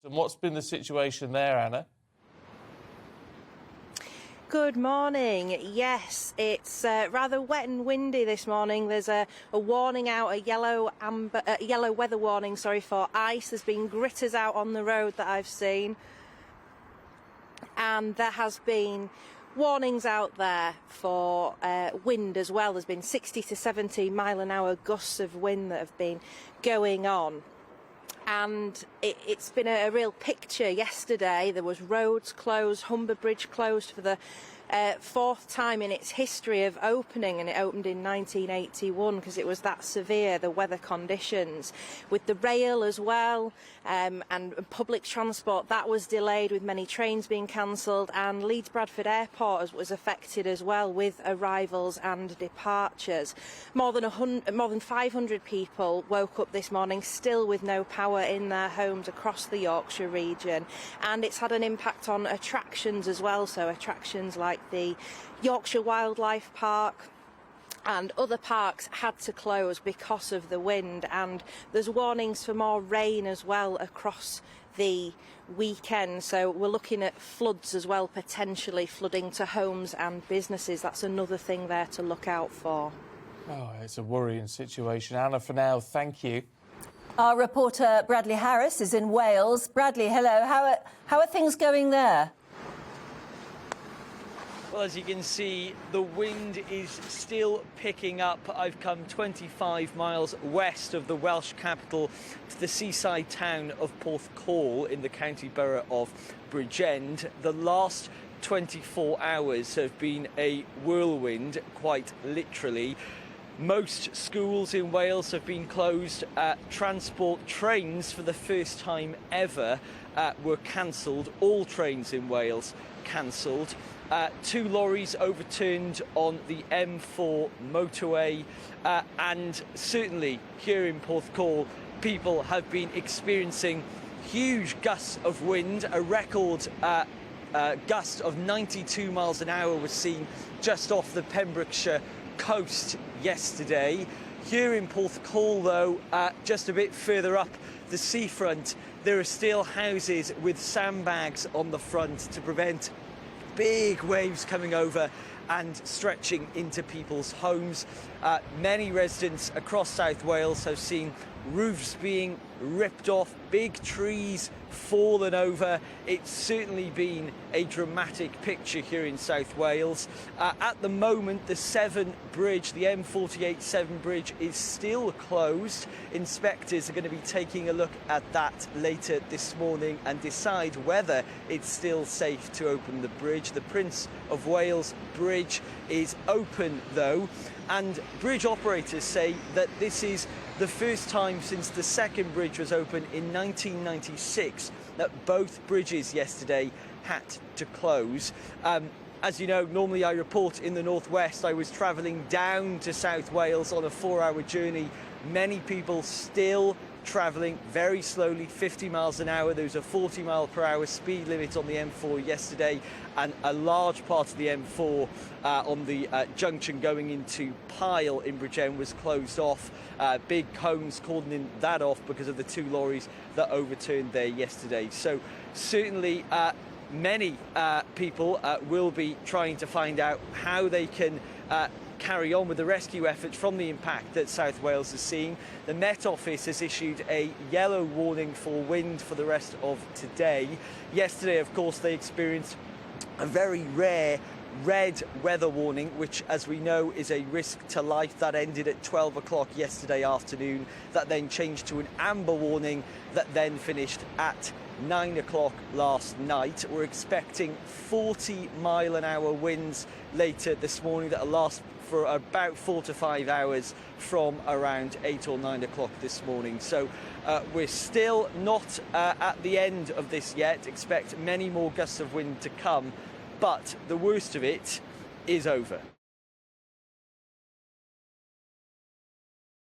And what's been the situation there, Anna? Good morning. Yes, it's rather wet and windy this morning. There's a warning out, a yellow weather warning, for ice. There's been gritters out on the road that I've seen. And there has been warnings out there for wind as well. There's been 60 to 70 mile an hour gusts of wind that have been going on. And it's been a real picture yesterday. There was roads closed, Humber Bridge closed for the fourth time in its history of opening, and it opened in 1981 because it was that severe, the weather conditions. With the rail as well, and public transport, that was delayed with many trains being cancelled, and Leeds Bradford Airport was affected as well with arrivals and departures. More than 500 people woke up this morning still with no power in their homes across the Yorkshire region, and it's had an impact on attractions as well, so attractions like the Yorkshire Wildlife Park and other parks had to close because of the wind, and there's warnings for more rain as well across the weekend, so we're looking at floods as well, potentially flooding to homes and businesses. That's another thing there to look out for. Oh, it's a worrying situation. Anna, for now, thank you. Our reporter Bradley Harris is in Wales. Bradley, hello. How are things going there? Well, as you can see, the wind is still picking up. I've come 25 miles west of the Welsh capital to the seaside town of Porthcawl in the county borough of Bridgend. The last 24 hours have been a whirlwind, quite literally. Most schools in Wales have been closed. Transport trains, for the first time ever, were cancelled. All trains in Wales cancelled. 2 lorries overturned on the M4 motorway, and certainly here in Porthcawl, people have been experiencing huge gusts of wind. A record gust of 92 miles an hour was seen just off the Pembrokeshire coast yesterday. Here in Porthcawl, though, just a bit further up the seafront, there are still houses with sandbags on the front to prevent big waves coming over and stretching into people's homes. Many residents across South Wales have seen roofs being ripped off, big trees fallen over. It's certainly been a dramatic picture here in South Wales. At the moment, the Severn Bridge, the M48 Severn Bridge, is still closed. Inspectors are going to be taking a look at that later this morning and decide whether it's still safe to open the bridge. The Prince of Wales Bridge is open, though, and bridge operators say that this is the first time since the second bridge was opened in 1996 that both bridges yesterday had to close. As you know, normally I report in the northwest. I was travelling down to South Wales on a 4-hour journey. Many people still travelling very slowly, 50 miles an hour. There was a 40 mile per hour speed limit on the M4 yesterday, and a large part of the M4 on the junction going into Pyle in Bridgend was closed off. Big cones cordoning that off because of the 2 lorries that overturned there yesterday. So certainly many people will be trying to find out how they can carry on with the rescue efforts from the impact that South Wales is seeing. The Met Office has issued a yellow warning for wind for the rest of today. Yesterday, of course, they experienced a very rare red weather warning, which, as we know, is a risk to life. That ended at 12 o'clock yesterday afternoon. That then changed to an amber warning that then finished at 9 o'clock last night. We're expecting 40 mile an hour winds later this morning that will last for about 4 to 5 hours from around 8 or 9 o'clock this morning. So we're still not at the end of this yet. Expect many more gusts of wind to come, but the worst of it is over.